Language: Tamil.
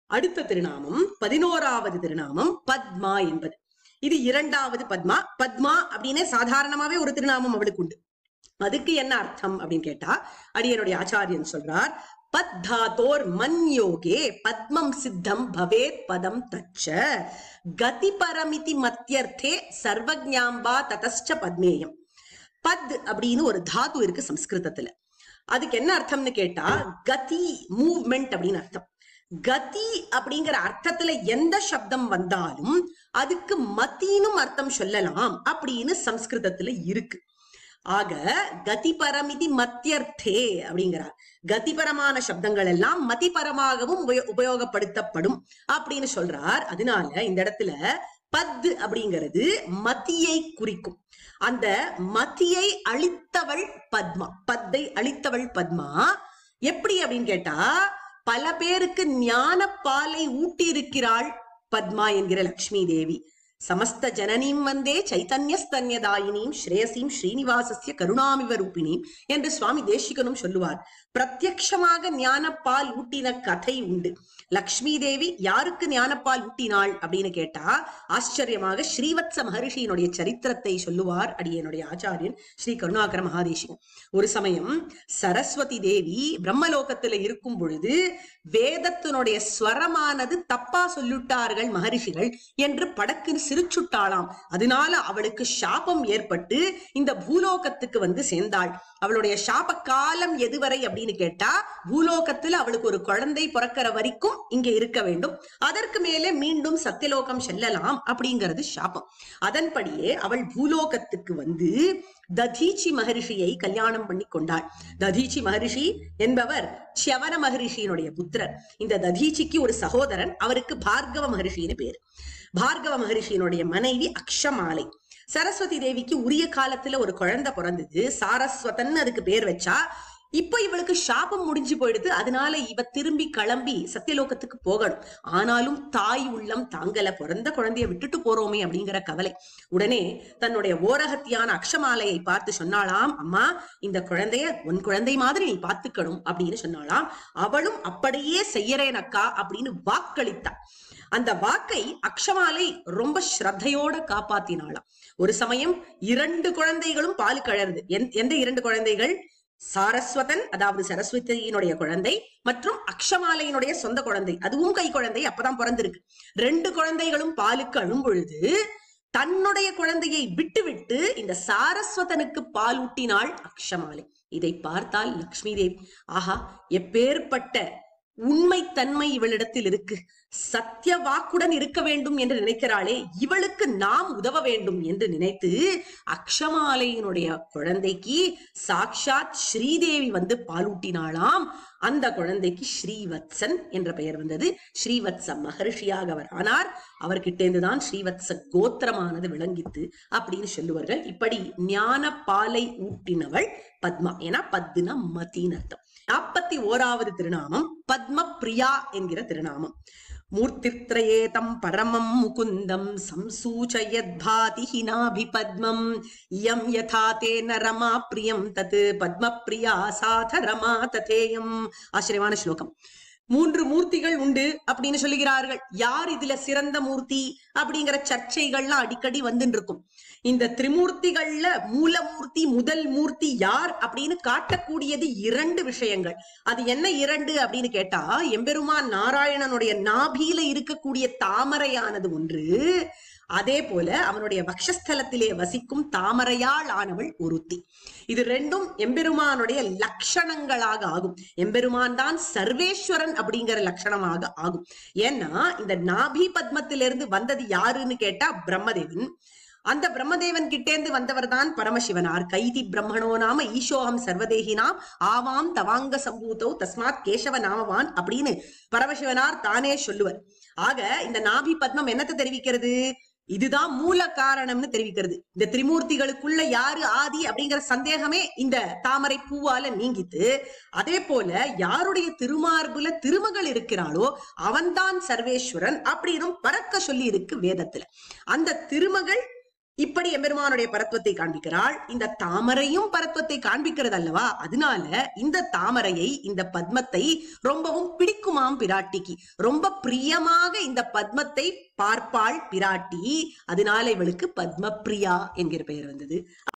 அடுத்த திருநாமம் 11வது திருநாமம் பத்மா என்பது. இது இரண்டாவது பத்மா. பத்மா அப்படின்னே சாதாரணமாவே ஒரு திருநாமம் அவளுக்கு உண்டு. அதுக்கு என்ன அர்த்தம் அப்படின்னு கேட்டா, அடியனுடைய ஆச்சாரியன் சொல்றார், பத்தாதோர் மன்யோகே பத்மம் சித்தம் பவேத் பதம் தச்ச கதி பரமிதி மத்தியர்த்தே சர்வஜாம்பா ததஸ்ச பத்மேயம். பத் அப்படின்னு ஒரு தாது இருக்கு சம்ஸ்கிருதத்துல. அதுக்கு என்ன அர்த்தம்னு கேட்டா, கதி மூவ்மெண்ட் அப்படின்னு அர்த்தம். கதி அப்படிங்கிற அர்த்தத்துல எந்த சப்தம் வந்தாலும் அதுக்கு மத்தினும் அர்த்தம் சொல்லலாம் அப்படின்னு சம்ஸ்கிருதத்துல இருக்கு. ஆக கதிபரமிதி மத்தியர்த்தே அப்படிங்கிறார். கதிபரமான சப்தங்கள் எல்லாம் மதிபரமாகவும் உபயோகப்படுத்தப்படும் அப்படின்னு சொல்றார். அதனால இந்த இடத்துல பத் அப்படிங்கிறது மத்தியை குறிக்கும். அந்த மத்தியை அளித்தவள் பத்மா, பத்தை அளித்தவள் பத்மா. எப்படி அப்படின்னு கேட்டா, பல பேருக்கு ஞான பாலை ஊட்டி இருக்கிறாள் பத்மா என்கிற லக்ஷ்மி தேவி. சமஸ்த ஜனனீம் வந்தே சைத்தன்யஸ்தன்யதாயினீம் ஸ்ரேயசீம் ஸ்ரீனிவாசஸ்ய கருணாமிவ ரூபிணீம் என்று சுவாமி தேசிகனும் சொல்லுவார். பிரத்யக்ஷமாக ஞானப்பால் ஊட்டின கதை உண்டு. லக்ஷ்மி தேவி யாருக்கு ஞானப்பால் ஊட்டினாள் அப்படின்னு கேட்டா, ஆச்சரியமாக ஸ்ரீவத்ச மகர்ஷியினுடைய சரித்திரத்தை சொல்லுவார் அடியனுடைய ஆச்சாரியன் ஸ்ரீ கருணாகர மகாதேசிகன். ஒரு சமயம் சரஸ்வதி தேவி பிரம்மலோகத்துல இருக்கும் பொழுது வேதத்தினுடைய ஸ்வரமானது தப்பா சொல்லிட்டார்கள் மகரிஷிகள் என்று படக்குன்னு சிரிச்சுட்டாளாம். அதனால அவளுக்கு சாபம் ஏற்பட்டு இந்த பூலோகத்துக்கு வந்து சேர்ந்தாள். அவளுடைய சாப காலம் எதுவரை அப்படின்னு கேட்டா, பூலோகத்துல அவளுக்கு ஒரு குழந்தை பிறக்கிற வரைக்கும் இங்க இருக்க வேண்டும், அதற்கு மேலே மீண்டும் சத்தியலோகம் செல்லலாம் அப்படிங்கிறது சாபம். அதன்படியே அவள் பூலோகத்துக்கு வந்து ததீச்சி மகரிஷியை கல்யாணம் பண்ணி கொண்டாள். ததீச்சி மகரிஷி என்பவர் சியவன மகரிஷியினுடைய புத்திரர். இந்த ததீச்சிக்கு ஒரு சகோதரன், அவருக்கு பார்கவ மகரிஷின்னு பேரு. பார்கவ மகரிஷியினுடைய மனைவி அக்ஷமாலை. சரஸ்வதி தேவிக்கு உரிய காலத்துல ஒரு குழந்தை பிறந்தது, சாரஸ்வதன் அதுக்கு பேர் வச்சா. இப்ப இவளுக்கு சாபம் முடிஞ்சு போயிடுது. அதனால இவ திரும்பி கிளம்பி சத்தியலோகத்துக்கு போகணும். ஆனாலும் தாய் உள்ளம் தாங்கல, பிறந்த குழந்தைய விட்டுட்டு போறோமே அப்படிங்கிற கவலை. உடனே தன்னுடைய ஓரகத்தியான அக்ஷமாலையை பார்த்து சொன்னாளாம், அம்மா இந்த குழந்தைய உன் குழந்தை மாதிரி நீ பாத்துக்கணும் அப்படின்னு சொன்னாளாம். அவளும் அப்படியே செய்யறேன் அக்கா அப்படின்னு வாக்களித்தா. அந்த வாக்கை அக்ஷமாலை ரொம்ப ஸ்ரத்தையோட காப்பாத்தினாளாம். ஒரு சமயம் 2 குழந்தைகளும் பால் கழறுது. எந்த 2 குழந்தைகள்? சாரஸ்வதன், அதாவது சரஸ்வதியினுடைய குழந்தை, மற்றும் அக்ஷமாலையினுடைய சொந்த குழந்தை, அதுவும் கை குழந்தை, அப்பதான் பிறந்திருக்கு. 2 குழந்தைகளும் பாலுக்கு அழும் பொழுது தன்னுடைய குழந்தையை விட்டு இந்த சாரஸ்வதனுக்கு பால் ஊட்டினாள் அக்ஷமாலை. இதை பார்த்தால் லக்ஷ்மி தேவி, ஆஹா எப்பேற்பட்ட உண்மைத்தன்மை இவளிடத்தில் இருக்கு, சத்திய வாக்குடன் இருக்க வேண்டும் என்று நினைக்கிறாளே, இவளுக்கு நாம் உதவ வேண்டும் என்று நினைத்து அக்ஷமாலையினுடைய குழந்தைக்கு சாக்ஷாத் ஸ்ரீதேவி வந்து பாலூட்டினாளாம். அந்த குழந்தைக்கு ஸ்ரீவத்சன் என்ற பெயர் வந்தது. ஸ்ரீவத்ச மகர்ஷியாக அவர் ஆனார். அவர்கிட்டேந்துதான் ஸ்ரீவத்ச கோத்திரமானது விளங்கித்து அப்படின்னு சொல்லுவார்கள். இப்படி ஞான பாலை ஊட்டினவள் பத்மா. ஏன்னா பத்னா மத்தின் அர்த்தம். 41வது திருநாமம் பத்ம பிரியா என்கிற திருநாமம். மூர்த்தித்ரயேதம் பரமம் முகுந்தம் சம்சூச்சயத் பாதி ஹினாபி பத்மம் யம் யதா தேன ரமா பிரியம் தத் பத்ம பிரியா சாத ரமா ததேயம். ஆச்சரியமான ஸ்லோகம். 3 மூர்த்திகள் உண்டு அப்படின்னு சொல்லுகிறார்கள். யார் இதுல சிறந்த மூர்த்தி அப்படிங்கிற சர்ச்சைகள்லாம் அடிக்கடி வந்துட்டு இருக்கும். இந்த திரிமூர்த்திகள்ல மூலமூர்த்தி, முதல் மூர்த்தி யார் அப்படின்னு காட்டக்கூடியது 2 விஷயங்கள். அது என்ன 2 அப்படின்னு கேட்டா, எம்பெருமான் நாராயணனுடைய நாபியில இருக்கக்கூடிய தாமரையானது ஒன்று, அதே போல அவனுடைய வக்ஷஸ்தலத்திலே வசிக்கும் தாமரையால் ஆனவள் ஒருத்தி. இது 2ம் எம்பெருமானுடைய லட்சணங்களாக ஆகும். எம்பெருமான் தான் சர்வேஸ்வரன் அப்படிங்கிற லட்சணமாக ஆகும். ஏன்னா இந்த நாபி பத்மத்திலிருந்து வந்தது யாருன்னு கேட்டா பிரம்மதேவன். அந்த பிரம்மதேவன் கிட்டேந்து வந்தவர் தான் பரமசிவனார். கைதி பிரம்மணோ நாம ஈசோகம் சர்வதேகினாம் ஆவாம் தவாங்க சம்பூதோ தஸ்மாத் கேசவ நாமவான் அப்படின்னு பரமசிவனார் தானே சொல்லுவர். ஆக இந்த நாபி பத்மம் என்னத்தை தெரிவிக்கிறது? இதுதான் மூல காரணம்னு தெரிவிக்கிறது. இந்த திரிமூர்த்திகளுக்குள்ள யாரு ஆதி அப்படிங்கிற சந்தேகமே இந்த தாமரை பூவால நீங்கித்து. அதே போல யாருடைய திருமார்புல திருமகள் இருக்கிறாளோ அவன்தான் சர்வேஸ்வரன் அப்படின்னு பறக்க சொல்லி இருக்கு வேதத்துல. அந்த திருமகள் இப்படி எம்பெருமானுடைய பரத்வத்தை காண்பிக்கிறாள். இந்த தாமரையும் பரத்வத்தை காண்பிக்கிறது அல்லவா? அதனால இந்த தாமரையை, இந்த பத்மத்தை ரொம்பவும் பிடிக்குமாம் பிராட்டிக்கு. ரொம்ப பிரியமாக இந்த பத்மத்தை பார்ப்பாள் பிராட்டி. அதனால இவளுக்கு பத்ம பிரியா என்கிற பெயர் வந்தது.